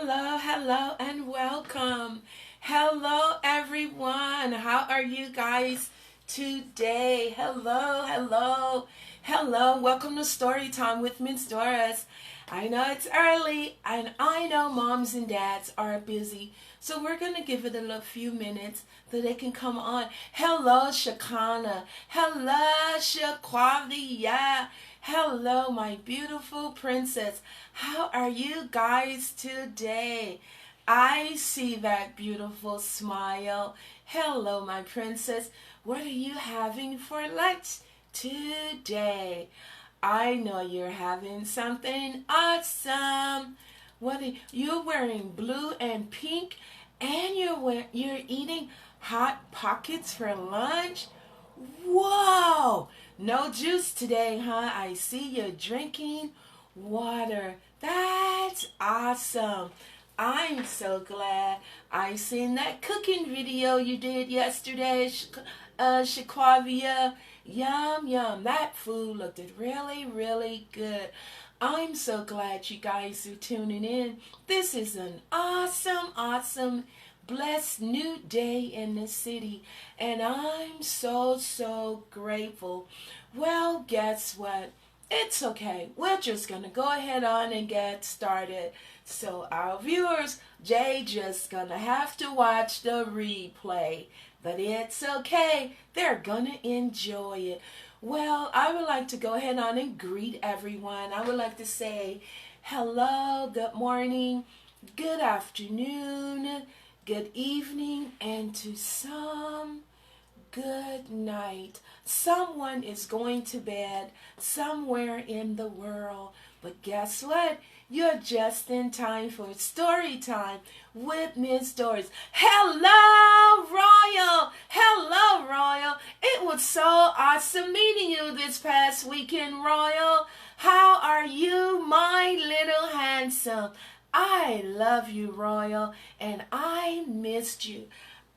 Hello, hello, and welcome. Hello, everyone. How are you guys today? Hello, hello, hello. Welcome to Story Time with Miss Doris. I know it's early, and I know moms and dads are busy, so we're going to give it a few minutes so they can come on. Hello, Shakana. Hello, Shaquavia. Hello, my beautiful princess. How are you guys today? I see that beautiful smile. Hello, my princess. What are you having for lunch today? I know you're having something awesome. What are you wearing? Blue and pink, and you're eating hot pockets for lunch? Whoa! No juice today, huh? I see you're drinking water. That's awesome. I'm so glad I seen that cooking video you did yesterday, Shaquavia. Yum, yum. That food looked really, really good. I'm so glad you guys are tuning in. This is an awesome, blessed new day in the city, and I'm so grateful. Well, guess what? It's okay. We're just gonna go ahead on and get started. So our viewers, Jay just gonna have to watch the replay. But it's okay. They're gonna enjoy it. Well, I would like to go ahead on and greet everyone. I would like to say hello, good morning, good afternoon, good evening, and to some, good night. Someone is going to bed somewhere in the world. But guess what? You're just in time for story time with Miss Doris. Hello, Royal! Hello, Royal! It was so awesome meeting you this past weekend, Royal. How are you, my little handsome? I love you, Royal, and I missed you.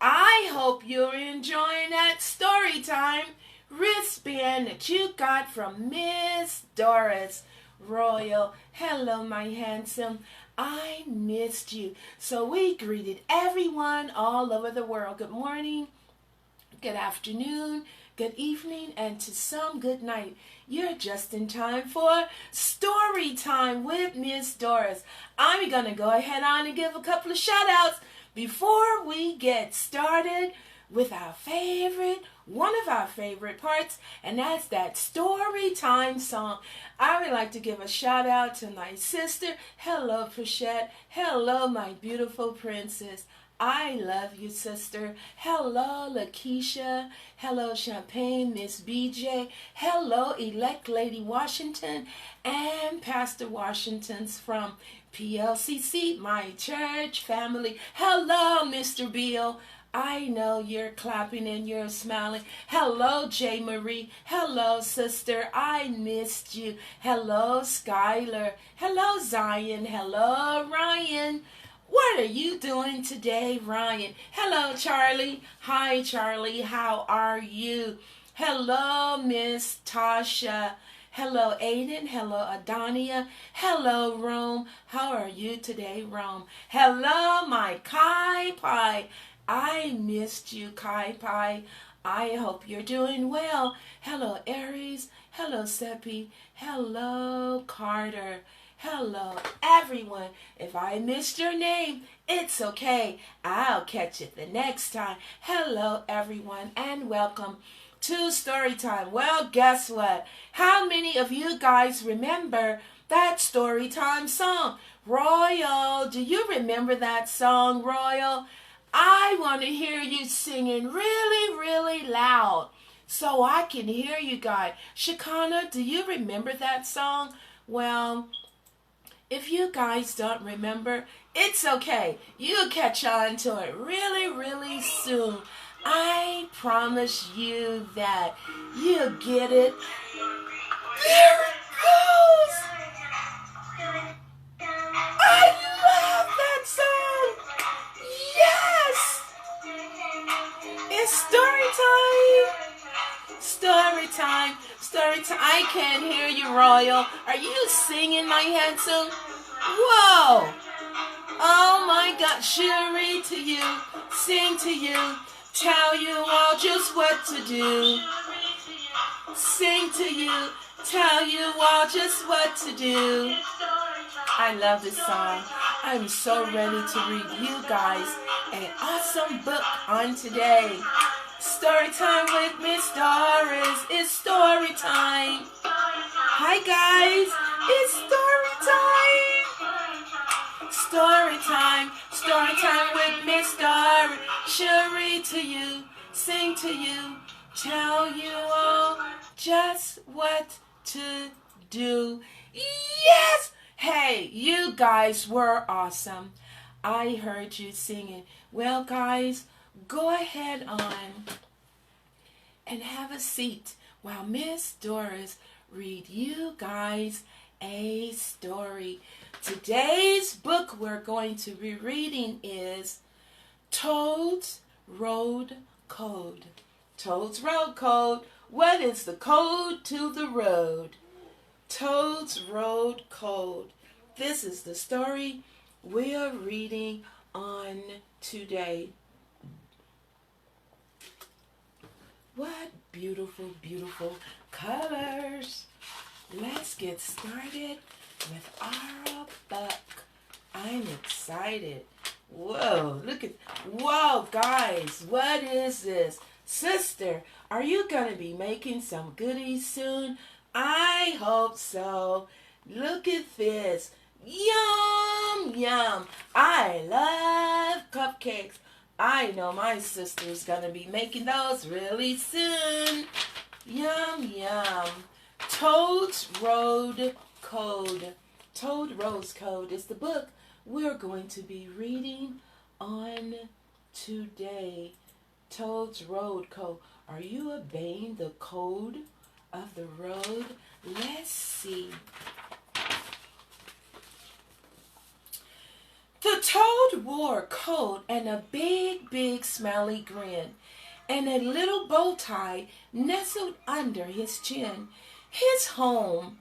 I hope you're enjoying that story time wristband that you got from Miss Doris. Royal, hello, my handsome. I missed you. So we greeted everyone all over the world. Good morning, good afternoon, good evening, and to some good night. You're just in time for story time with Miss Doris. I'm going to go ahead on and give a couple of shout outs before we get started with one of our favorite parts, and that's that story time song. I would like to give a shout out to my sister. Hello, Prashette. Hello, my beautiful princess. I love you, sister. Hello, Lakeisha. Hello, Champagne, Miss BJ. Hello, Elect Lady Washington and Pastor Washington's from PLCC, my church family. Hello, Mr. Beal. I know you're clapping and you're smiling. Hello, J. Marie. Hello, sister. I missed you. Hello, Skylar. Hello, Zion. Hello, Ryan. What are you doing today, Ryan? Hello, Charlie. Hi, Charlie. How are you? Hello, Miss Tasha. Hello, Aiden. Hello, Adonia. Hello, Rome. How are you today, Rome? Hello, my Kai Pai. I missed you, Kai Pai. I hope you're doing well. Hello, Aries. Hello, Seppi. Hello, Carter. Hello, everyone. If I missed your name, it's okay. I'll catch it the next time. Hello, everyone, and welcome to Storytime. Well, guess what? How many of you guys remember that Storytime song? Royal, do you remember that song, Royal? I want to hear you singing really loud so I can hear you guys. Shakana, do you remember that song? Well, if you guys don't remember, it's okay. You'll catch on to it really soon. I promise you that. You'll get it. There it goes! I love that song! Yes! It's story time! Story time! Story time! I can't hear you, Royal. Are you singing, my handsome? Whoa! Oh my God, she'll read to you, sing to you, tell you all just what to do. Sing to you, tell you all just what to do. I love this song. I'm so ready to read you guys an awesome book on today. Story time with Miss Doris. It's story time. Hi guys, it's story time. Story time with Miss Doris. She'll read to you, sing to you, tell you all just what to do. Yes! Hey, you guys were awesome. I heard you singing. Well, guys, go ahead on and have a seat while Miss Doris read you guys a story. Today's book we're going to be reading is Toad's Road Code. Toad's Road Code. What is the code to the road? Toad's Road Code. This is the story we are reading on today. What beautiful, beautiful colors. Let's get started with our book. I'm excited. Whoa, whoa, guys, what is this? Sister, are you going to be making some goodies soon? I hope so. Look at this. Yum, yum. I love cupcakes. I know my sister's going to be making those really soon. Yum, yum. Toad's Road Code. Toad Rose Code is the book we're going to be reading on today. Toad's Road Code. Are you obeying the code of the road? Let's see. The Toad wore a coat and a big, big smelly grin, and a little bow tie nestled under his chin. His home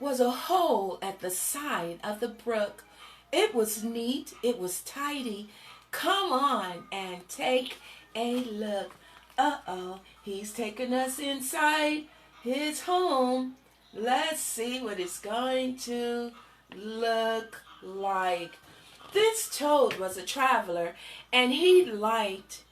was a hole at the side of the brook. It was neat, it was tidy. Come on and take a look. Uh-oh, he's taking us inside his home. Let's see what it's going to look like. This toad was a traveler, and he liked,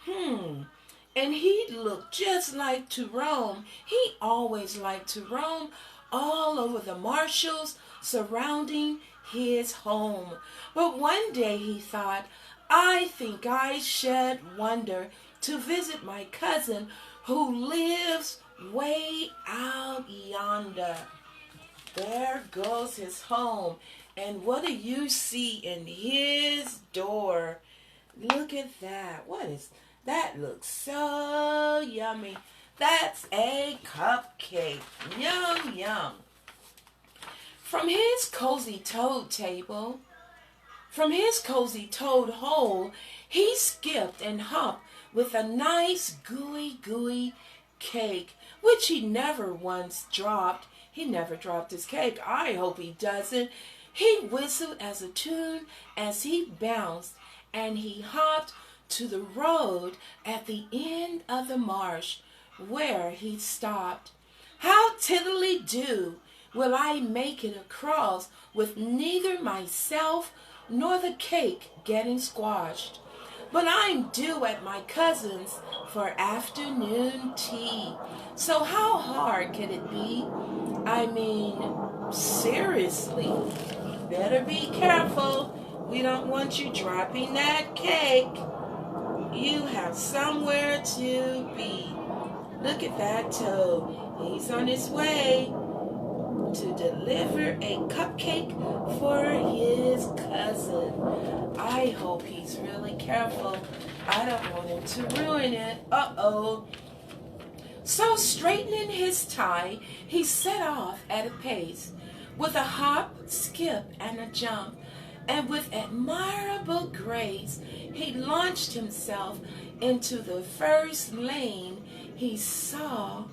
and he looked just like to roam. He always liked to roam all over the marshes surrounding his home. But one day he thought, I think I should wander to visit my cousin who lives way out yonder. There goes his home. And what do you see in his door? Look at that. What is that? Looks so yummy. That's a cupcake. Yum, yum. From his cozy toad table, from his cozy toad hole, he skipped and hopped with a nice gooey cake, which he never once dropped. He never dropped his cake. I hope he doesn't. He whistled as a tune as he bounced, and he hopped to the road at the end of the marsh where he stopped. How tiddly-do will I make it across with neither myself nor the cake getting squashed? But I'm due at my cousin's for afternoon tea. So how hard can it be? I mean, seriously, better be careful. We don't want you dropping that cake. You have somewhere to be. Look at that toad. He's on his way to deliver a cupcake for his cousin. I hope he's really careful. I don't want him to ruin it. Uh-oh. So straightening his tie, he set off at a pace, with a hop, skip, and a jump, and with admirable grace, he launched himself into the first lane he saw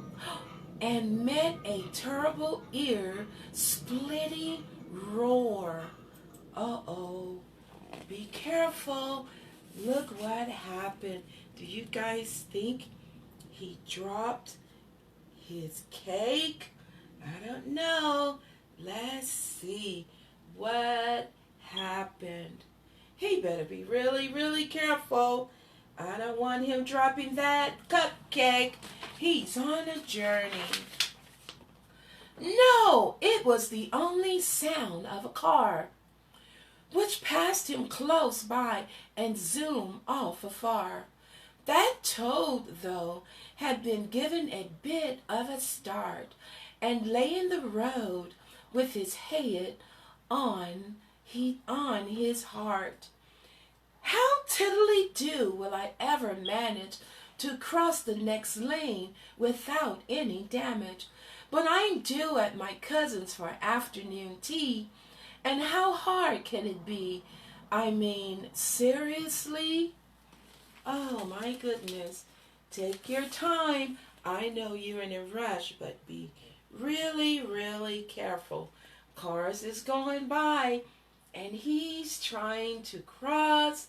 and met a terrible ear-splitting roar. Uh-oh. be careful. Look what happened. Do you guys think he dropped his cake? I don't know. Let's see what happened. He better be really, really careful. I don't want him dropping that cupcake. He's on a journey. No, it was the only sound of a car, which passed him close by and zoomed off afar. That toad, though, had been given a bit of a start and lay in the road with his head on his heart. How tiddly-do will I ever manage to cross the next lane without any damage? But I'm due at my cousin's for afternoon tea, and how hard can it be? I mean, seriously? Oh, my goodness. Take your time. I know you're in a rush, but be really, really careful. Cars is going by, and he's trying to cross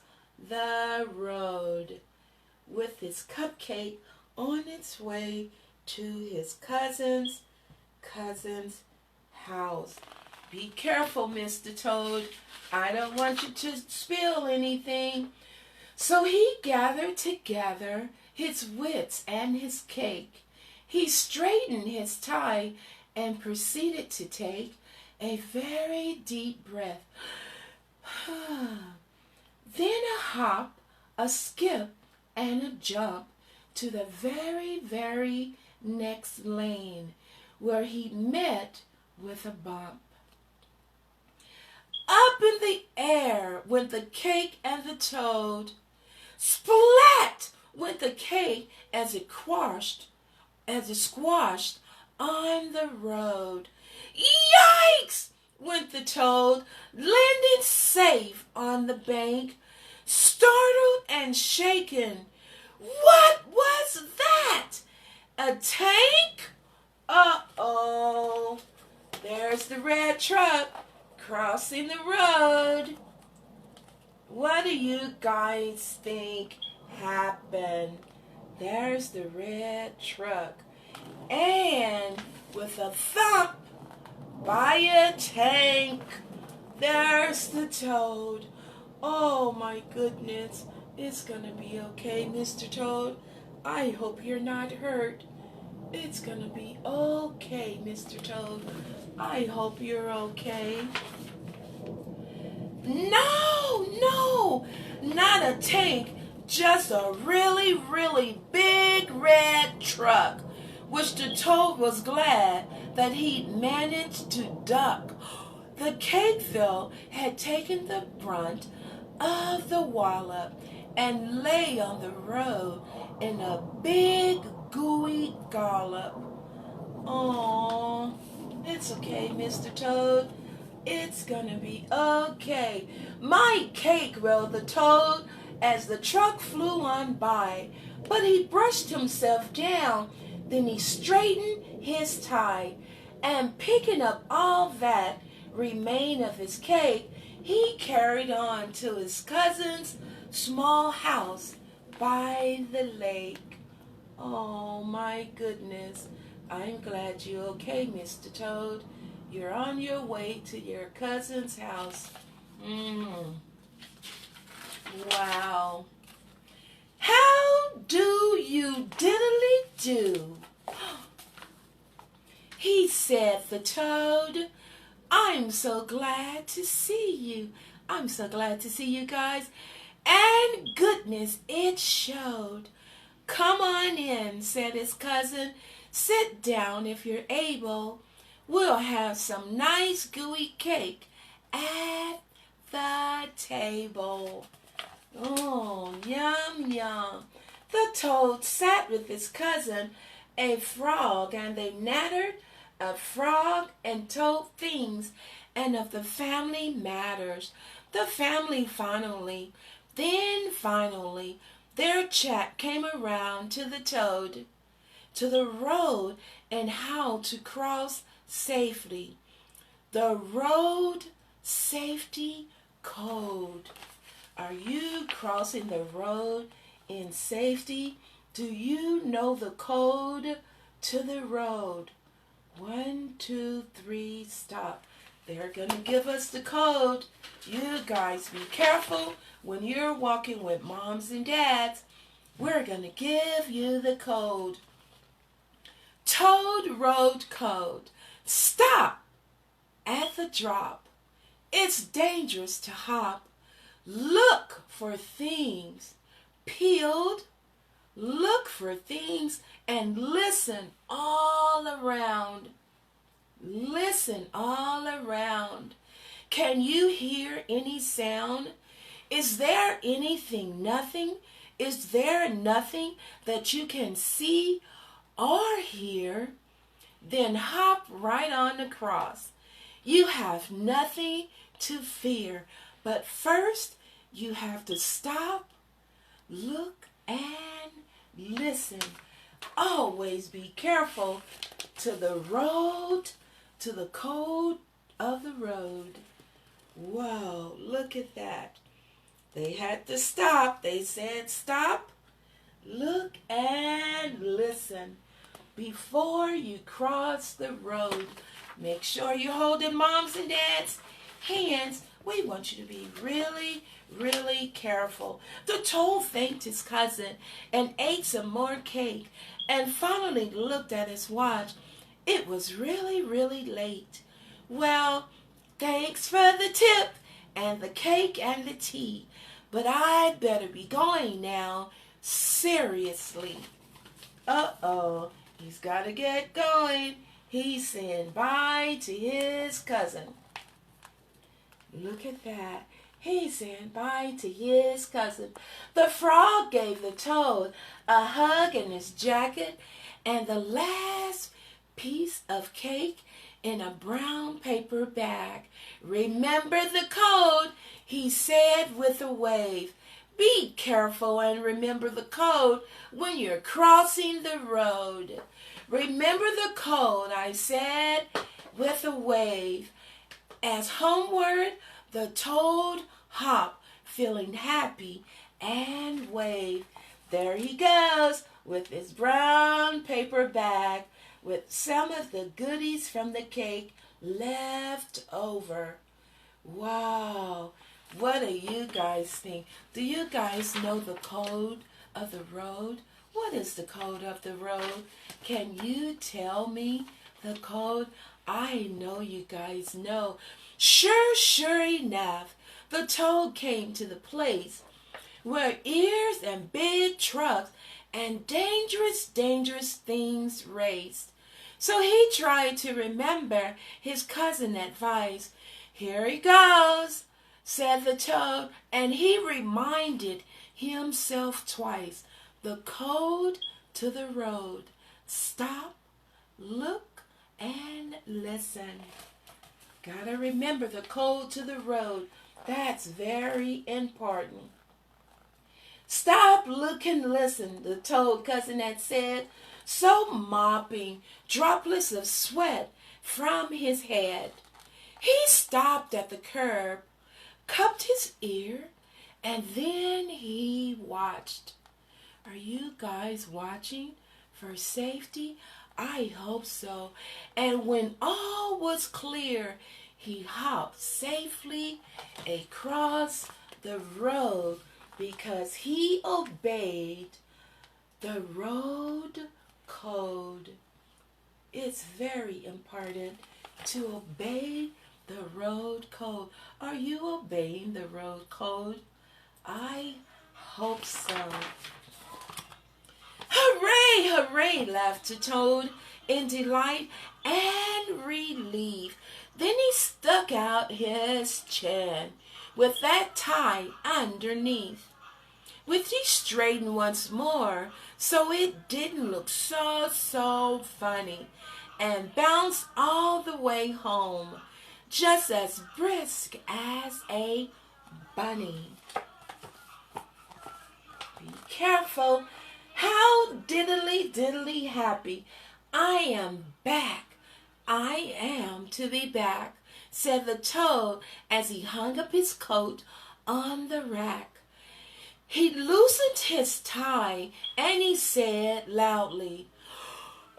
the road with his cupcake on its way to his cousin's house. Be careful, Mr. Toad. I don't want you to spill anything. So he gathered together his wits and his cake. He straightened his tie and proceeded to take a very deep breath. Then a hop, a skip, and a jump to the very, very next lane, where he met with a bump. Up in the air went the cake and the toad. Splat went the cake as it squashed on the road. Yikes! Went the toad, landing safe on the bank, startled and shaken. What was that? A tank? Uh-oh. There's the red truck crossing the road. What do you guys think happened? There's the red truck. And with a thump by a tank, there's the toad. Oh my goodness. It's gonna be okay, Mr. Toad. I hope you're not hurt. It's gonna be okay, Mr. Toad. I hope you're okay. No, not a tank, just a really, really big red truck, which the toad was glad that he'd managed to duck. The cake, though, had taken the brunt of the wallop and lay on the road in a big, gooey gollop. Oh, it's okay, Mr. Toad. It's gonna be okay. My cake, rolled the toad as the truck flew on by, but he brushed himself down. Then he straightened his tie, and picking up all that remained of his cake, he carried on to his cousin's small house by the lake. Oh my goodness. I'm glad you're okay, Mr. Toad. You're on your way to your cousin's house. Wow. How do you diddly do? He said, the toad. I'm so glad to see you. I'm so glad to see you guys. And goodness, it showed. Come on in, said his cousin. Sit down if you're able. We'll have some nice gooey cake at the table. Oh, yum, yum. The toad sat with his cousin, a frog, and they nattered of frog and toad things and of the family matters. The family finally, their chat came around to the toad, to the road and how to cross safely. The road safety code. Are you crossing the road in safety? Do you know the code to the road? 1, 2, 3, stop. They're going to give us the code. You guys be careful when you're walking with moms and dads. We're going to give you the code. Toad Road code. Stop at the drop. It's dangerous to hop. Look for things peeled. Look for things and listen all around. Listen all around. Can you hear any sound? Is there anything, nothing? Is there nothing that you can see or hear? Then hop right on across. You have nothing to fear. But first, you have to stop, look, and listen. Always be careful to the road, to the code of the road. Whoa, look at that. They had to stop. They said stop, look, and listen. Before you cross the road, make sure you're holding moms and dads' hands. We want you to be really, really careful. The toad thanked his cousin and ate some more cake and finally looked at his watch. It was really, really late. Well, thanks for the tip and the cake and the tea, but I'd better be going now. Seriously. Uh-oh, he's got to get going. He's saying bye to his cousin. Look at that. He's saying bye to his cousin. The frog gave the toad a hug in his jacket and the last piece of cake in a brown paper bag. Remember the code, he said with a wave. Be careful and remember the code when you're crossing the road. Remember the code, I said with a wave. As homeward the toad hopped, feeling happy and waved. There he goes with his brown paper bag with some of the goodies from the cake left over. Wow, what do you guys think? Do you guys know the code of the road? What is the code of the road? Can you tell me the code? I know you guys know. Sure enough, the toad came to the place where ears and big trucks and dangerous things raced. So he tried to remember his cousin's advice. Here he goes, said the toad, and he reminded himself twice. The code to the road. Stop, look, and listen. Gotta remember the code to the road. That's very important. Stop, look, and listen, the toad cousin had said, so mopping droplets of sweat from his head. He stopped at the curb, cupped his ear, and then he watched. Are you guys watching for safety? I hope so. And when all was clear, he hopped safely across the road because he obeyed the road code. It's very important to obey the road code. Are you obeying the road code? I hope so. Hooray, hooray, laughed the toad in delight and relief. Then he stuck out his chin with that tie underneath, with he straightened once more so it didn't look so funny, and bounced all the way home, just as brisk as a bunny. Be careful. How diddly happy. I am back. I am to be back, said the toad as he hung up his coat on the rack. He loosened his tie and he said loudly,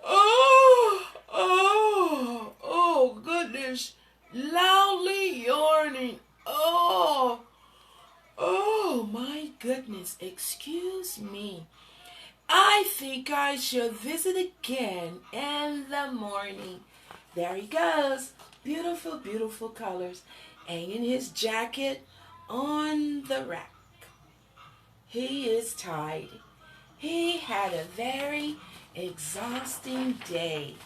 oh, goodness, loudly yawning. Oh, my goodness, excuse me. I think I should visit again in the morning. There he goes. Beautiful, beautiful colors. Hanging his jacket on the rack. He is tired. He had a very exhausting day.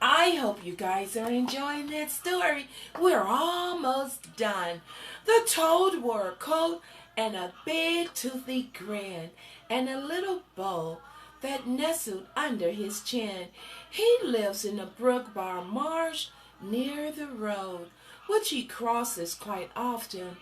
I hope you guys are enjoying that story. We're almost done. The toad wore a coat and a big toothy grin and a little bow that nestled under his chin. He lives in the Brookbar Marsh near the road, which he crosses quite often.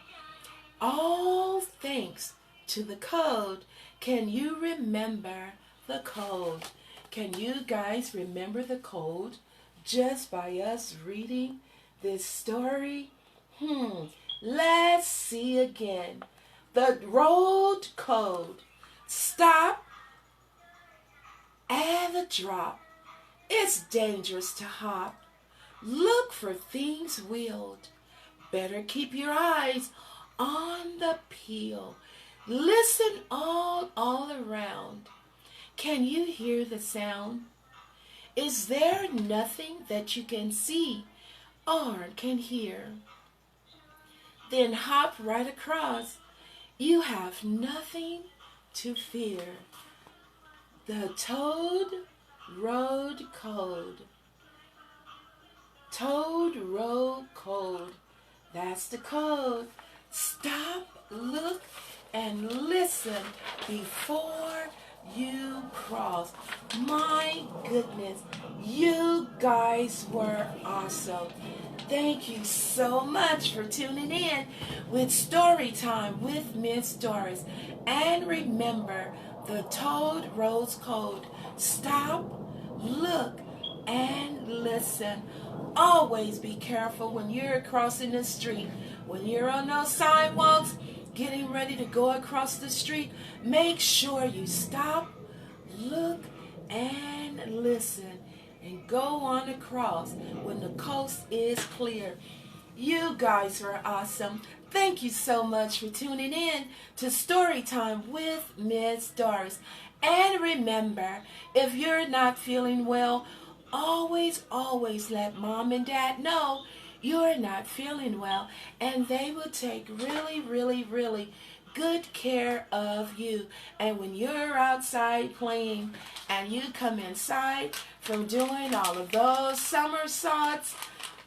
All thanks to the code. Can you remember the code? Can you guys remember the code just by us reading this story? Let's see again. The road code. Stop at the drop. It's dangerous to hop. Look for things wheeled. Better keep your eyes on the peel. Listen all around. Can you hear the sound? Is there nothing that you can see or can hear? Then hop right across. You have nothing to fear. The Toad Road Code. Toad Road Code. That's the code. Stop, look, and listen before you cross. My goodness, you guys were awesome. Thank you so much for tuning in with Story Time with Miss Doris. And remember the Toad Road Code. Stop, look, and listen. Always be careful when you're crossing the street. When you're on those sidewalks, getting ready to go across the street, make sure you stop, look, and listen, and go on across when the coast is clear. You guys were awesome. Thank you so much for tuning in to Story Time with Miss Doris. And remember, if you're not feeling well, always let Mom and Dad know you're not feeling well, and they will take really good care of you. And when you're outside playing and you come inside from doing all of those somersaults,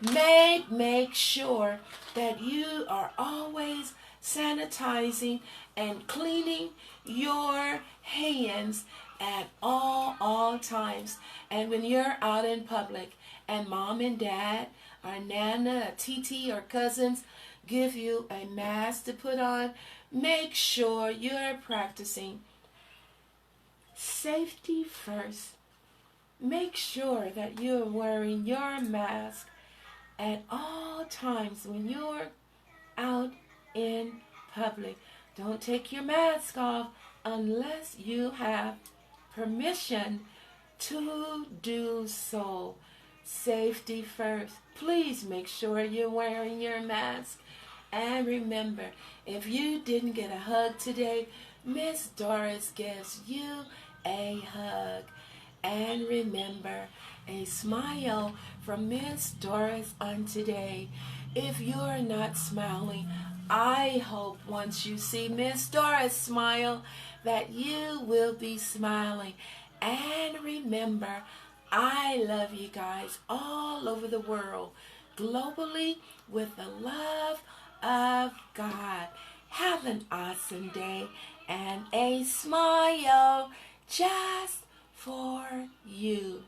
make sure that you are always sanitizing and cleaning your hands at all times. And when you're out in public and Mom and Dad or Nana, or Titi, or cousins give you a mask to put on, make sure you're practicing safety first. Make sure that you're wearing your mask at all times when you're out in public. Don't take your mask off unless you have permission to do so. Safety first. Please make sure you're wearing your mask. And remember, if you didn't get a hug today, Miss Doris gives you a hug. And remember, a smile from Miss Doris on today. If you're not smiling, I hope once you see Miss Doris smile that you will be smiling. And remember, I love you guys all over the world, globally, with the love of God. Have an awesome day and a smile just for you.